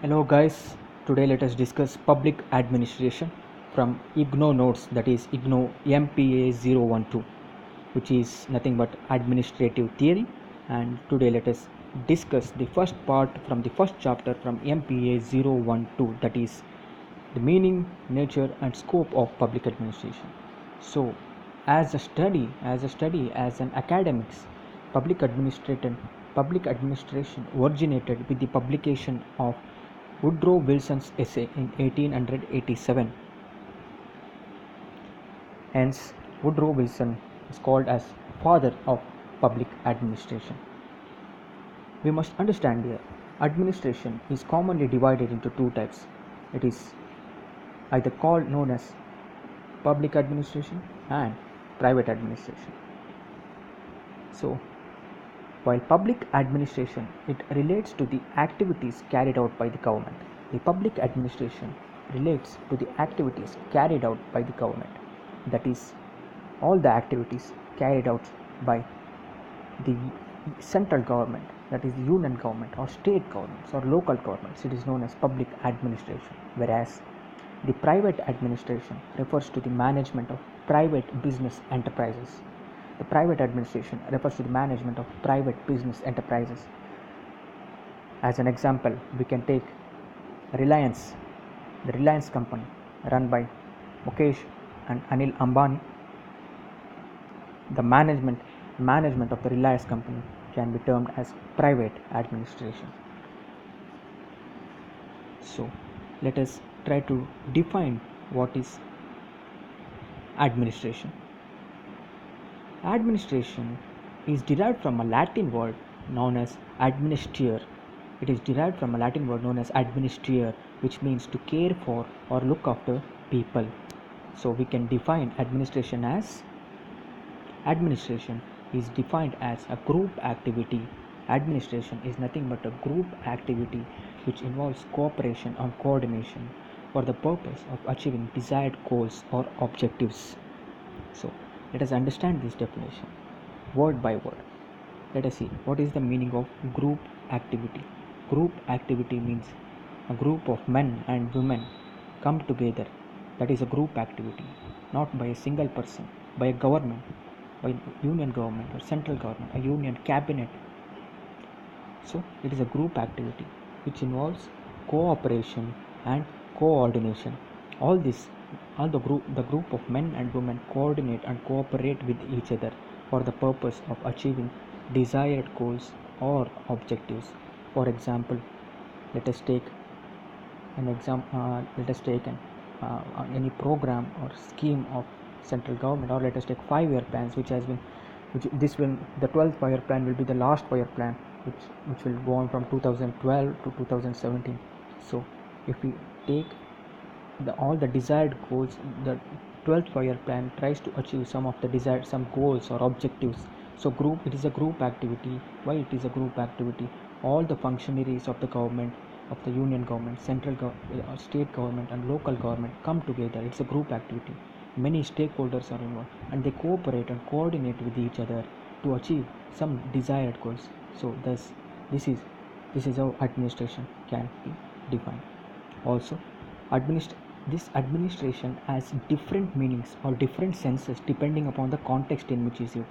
Hello guys, today let us discuss public administration from IGNOU notes, that is IGNOU MPA 012, which is nothing but administrative theory. And today let us discuss the first part from the first chapter from MPA 012, that is the meaning, nature and scope of public administration. So as an academics, public administration originated with the publication of Woodrow Wilson's essay in 1887. Hence, Woodrow Wilson is called as father of public administration. We must understand here, administration is commonly divided into two types. It is either called known as public administration and private administration. So, while public administration, it relates to the activities carried out by the government. The public administration relates to the activities carried out by the government. That is, all the activities carried out by the central government, that is the union government or state governments or local governments. It is known as public administration. Whereas the private administration refers to the management of private business enterprises. The private administration refers to the management of private business enterprises. As an example, we can take Reliance, the Reliance company run by Mukesh and Anil Ambani. The management of the Reliance company can be termed as private administration. So, let us try to define what is administration. Administration is derived from a Latin word known as administere. It is derived from a Latin word known as administere, which means to care for or look after people. So we can define administration is defined as a group activity. Administration is nothing but a group activity which involves cooperation and coordination for the purpose of achieving desired goals or objectives. So let us understand this definition word by word. Let us see what is the meaning of group activity. Group activity means a group of men and women come together. That is a group activity, not by a single person, by a government, by union government or central government, a union cabinet. So it is a group activity which involves cooperation and coordination. All the group of men and women coordinate and cooperate with each other for the purpose of achieving desired goals or objectives. For example, let us take any program or scheme of central government, or let us take 5-year plans, the 12th 5-year plan will be the last 5-year plan, which will go on from 2012 to 2017. So if we take all the desired goals, the 12th 5-year plan tries to achieve some goals or objectives. So it is a group activity. Why it is a group activity? All the functionaries of the government, of the union government, state government and local government come together. It's a group activity. Many stakeholders are involved and they cooperate and coordinate with each other to achieve some desired goals. So thus this is how administration can be defined. Also, this administration has different meanings or different senses depending upon the context in which is used.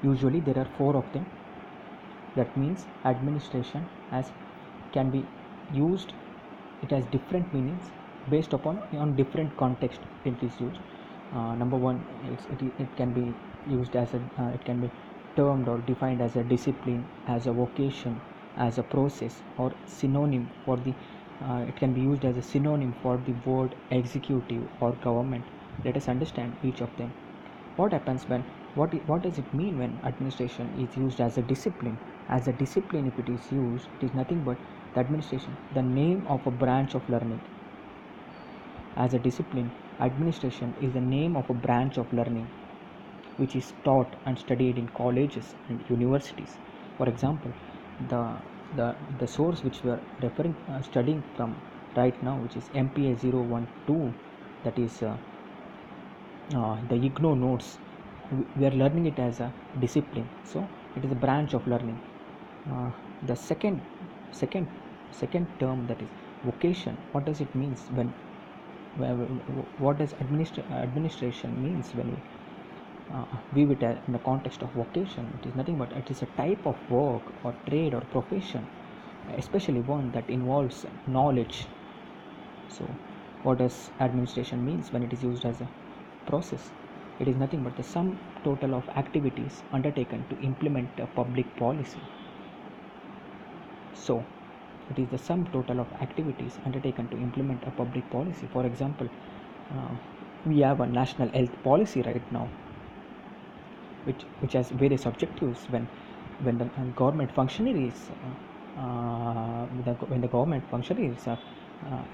Usually there are 4 of them. That means administration can be used, it has different meanings based on different context it is used. Number 1, it can be used as it can be termed or defined as a discipline, as a vocation, as a process, or synonym for the it can be used as a synonym for the word executive or government. Let us understand each of them. What happens when what does it mean when administration is used as a discipline? As a discipline, if it is used, it is nothing but the administration, the name of a branch of learning. As a discipline, administration is the name of a branch of learning which is taught and studied in colleges and universities. For example, the source which we are studying from right now, which is MPA 012, that is the IGNOU notes. We are learning it as a discipline, so it is a branch of learning. The second term, that is vocation, what does it means when what does administration means when we view it in the context of vocation? It is nothing but it is a type of work or trade or profession, especially one that involves knowledge. So what does administration means when it is used as a process? It is nothing but the sum total of activities undertaken to implement a public policy. So it is the sum total of activities undertaken to implement a public policy. For example, uh, we have a national health policy right now, which has various objectives. When the government functionaries when the government functionaries are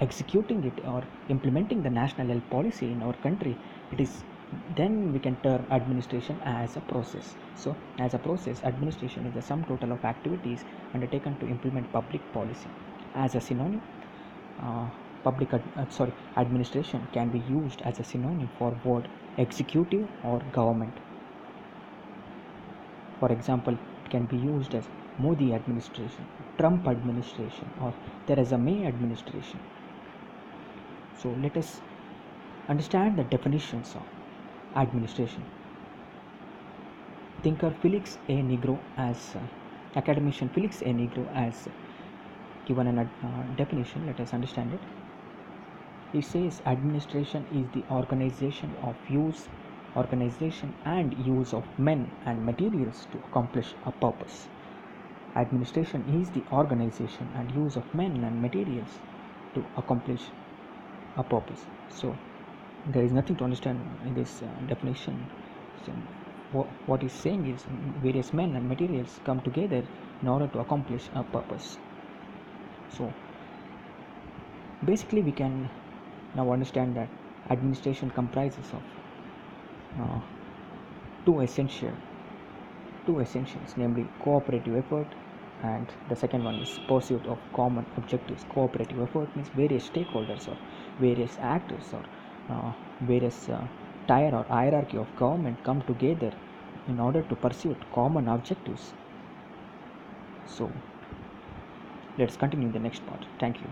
executing it or implementing the national health policy in our country, it is then we can term administration as a process. So as a process, administration is the sum total of activities undertaken to implement public policy. As a synonym, uh, administration can be used as a synonym for word executive or government. For example, it can be used as Modi administration, Trump administration, or Theresa May administration. So let us understand the definitions of administration. Thinker Felix A. Negro academician Felix A. Negro has given a definition. Let us understand it. He says administration is the organization and use of men and materials to accomplish a purpose. Administration is the organization and use of men and materials to accomplish a purpose. So there is nothing to understand in this definition. So what he's saying is various men and materials come together in order to accomplish a purpose. So basically we can now understand that administration comprises of two essentials, namely cooperative effort, and the second one is pursuit of common objectives. Cooperative effort means various stakeholders or various actors or various tier or hierarchy of government come together in order to pursue common objectives. So let's continue the next part. Thank you.